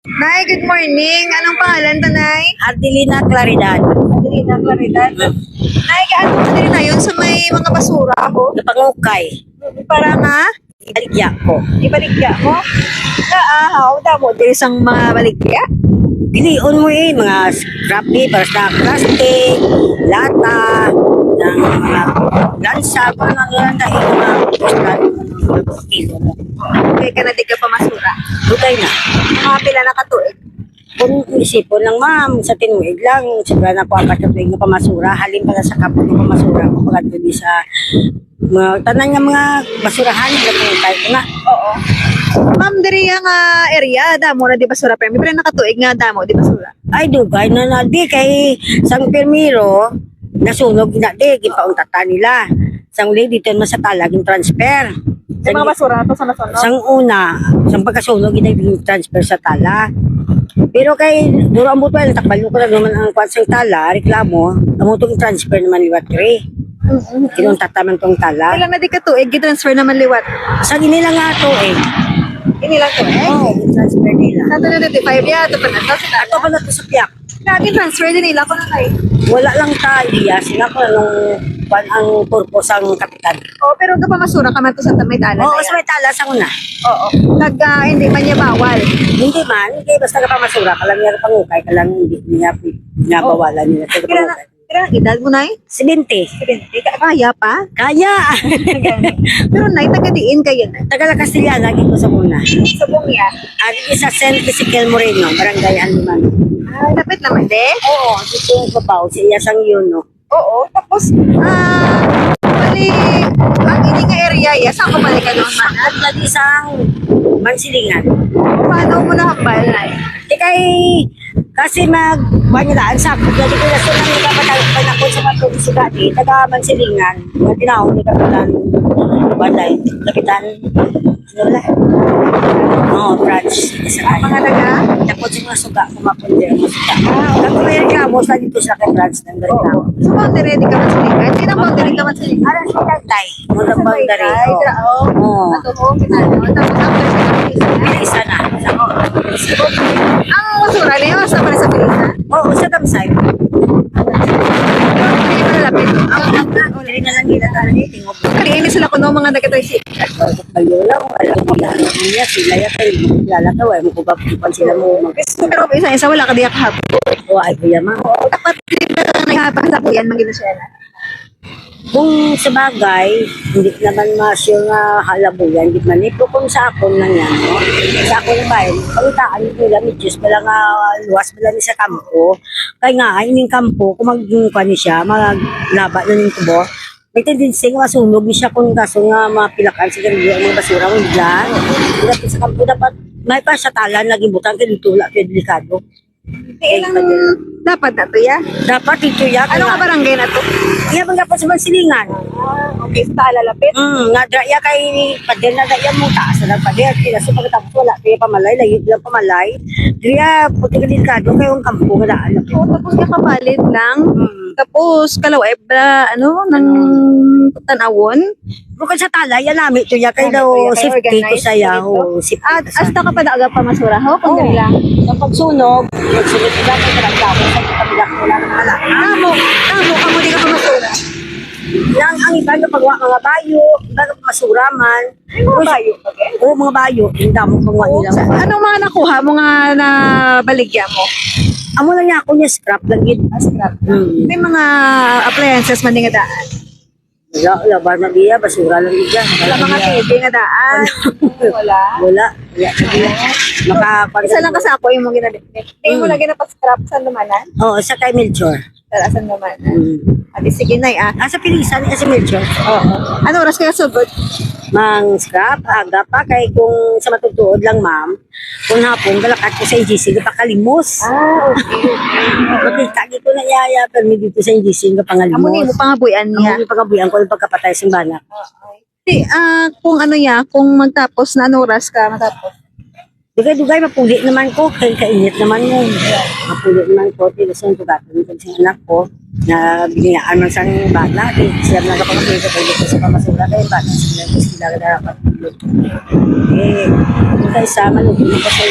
Nay, good morning. Anong pangalan to, Nay? Ardelina Claridad. Adelina Claridad. Nay, kaano ka din na yun sa may mga basura ako? Napangukay. Para nga, Ibaligya ko. ibaligya mo. Naahaw, damo din isang mga baligya. Gilion mo mga scrap papers na plastic, lata, ng mga lansa, kung mga lata, mga kilo mo. Okay ka na di ka pamasura. Butay na. Mga pila na katuig. Kung isipon lang, ma'am, sa tinuig lang, sobra na po ang katuig na pamasura, halin pala sa kapag ng pamasura ko, pagkatuloy sa mga tanan nga mga basurahan, tayo ko nga. Oo. Ma'am, diri nga area, damo na di basura permi. Pero nakatuig nga damo, di basura. Ay, dugay na na di kay sang permiro, nasunog na di, gipaungtata nila. Sang uli, dito naman sa talag, yung transfer. Yung mga basura na to sa nasunod. Sang una, sang pagkasunog, yung transfer sa tala. Pero kay duro ang butuan, takbalo ko na naman ang kwan sang tala, reklamo, amutong transfer naman liwat kre. Kinuntataman tong tala. Ilang na di katuig, gitransfer naman liwat. Sa ginila nga to Inilang to eh. Oo, transfer nila. Sa 2025 ya, ito pa na to. Sa Ato pa na to sa piyak. Grabe, transfer din nila ko na kayo. Wala lang ta idea sila kung anong kwan ang purpose ang kapitan. Oo, pero kapamasura ka man to sa may tala Oo, na sa yan. may tala sa una. Oo. Hindi man niya bawal. Hindi man, hindi basta kapamasura ka lang yan pangukay ka lang hindi niya binabawalan nila. Sa Kira na, pangukay. kira na edad mo, Nay? 70. Kaya pa? Kaya! Pero, Nay, taga-diin kayo, Nay. Tagala Castilla, lagi ko sa una. Sa Bungya. At isa San Ezequiel Moreno, Barangay Anliman. Ah, lapit naman, de. Oo, dito yung babaw, si Iyasang yun, no? Oo. Tapos, bali, ang ini nga area, ya, saan ko balik ka noon, man? At lagi isang mansilingan. Paano mo nahambal, Nay? Di kay, kasi magbanyalaan sa ako, lagi ko na sila nagpapatagpan ako sa mga publisidad, taga mansilingan, mga tinawag ni Kapitan Banday, Kapitan, ano ba? Oo, branch. Ang mga taga? Tapos yung mga suga, kumapundi ang mga suga. Nag may reklamo sa dito sa kay branch ng reklamo. Sa boundary, di ka man silikan? Hindi na boundary ka man silikan. Aras ko tagtay. Mga boundary. Oo. Oo. Ito ho, pinano. Tapos after sa kapilisan. Isa na. Ang masura niyo, sa pala sa pilisan. Oo, sa damsay. Hindi pa nalapit. Hindi na lang nila talaga tingog. Kaliin sila ko no, mga nagkatoy Kayo lang, alam mo yan. Niya sila ya kayo. Lalakaw ay makubapupan sila mo. Pero isa-isa wala ka diyak hapon. O ay kuya ma. Dapat hindi na naghahapan po yan, maging siya na. Kung sa bagay, hindi naman ma-sure nga halabuyan, hindi man ito kung sa akon lang yan. No? Sa akon na bayan, palitaan nila, medyo pala nga luwas pala ni sa kampo. Kaya nga, ining kampo, kung mag-gungpa ni siya, maglaba na ng tubo, may tendency nga masunog ni siya kung kaso nga mapilakan sa ganito ang mga basura mo dyan. Dapat sa kampo, dapat may pa sa talan, naging butang, kaya ditula, kaya delikado. Ilang dapat na to ya? Dapat ito yan. Ano nga barangay na to? Iya bang dapat sa mansilingan. Okay, sa lalapit. Nga draya kay padel na daya mo taas na padel kila so pagkatapos wala kaya pamalay layo lang pamalay. Dria puti ka delikado kay ang kampo nga daan. Oo, tapos nakapalit ng tapos kalaw ay ano ng tanawon. Bukod sa tala yan namin ito ya kay daw safety ko sa yaho. At hasta ka pa na pa masura ho kung dili lang. Sa pagsunog, pagsunog ila kay trabaho sa kabila ko lang wala. Tamo kamo di ka pa masura. Nang ang iba nga pagwa mga bayo, iba nga masura man. Mga bayo okay? Oo, mga bayo, hindi mo pagwa nila. Anong mga nakuha mo nga na baligya mo? Amo lang niya ako niya scrap lang yun. Scrap. May mga appliances man nga daan. Wala ba na diya, basura lang diya. Wala mga TV nga daan. Wala. Wala. Isa lang kasi ako yung mga ginadipit. Tingin mo lagi na pa-scrap sa lumanan? Oo, sa kay Melchor. Sa lumanan. Adi sige na Sa Pilisan, kasi Melchor. Oo. Ano oras kaya sugod? Mang scrap, aga pa, kay kung sa matutuod lang, ma'am, kung hapon, galakat ko sa EGC, pakalimos. Okay. Makita dito na yaya, pero may dito sa EGC, pangalimos. Amo ni mo pangabuyan niya. Ang pagabuyan ko yung pagkapatay sa banak. Kung ano ya, kung magtapos na ano oras ka matapos? Dugay-dugay, mapuli naman ko, kay kainit naman yun. Mapuli naman ko, tilos yung tugatan ko sa anak ko, na biniyaan man sa bata, siya nagkapagpili ko dito sa pamasura, kaya bata sila na dapat. Kung kayo sa manubulo ko sa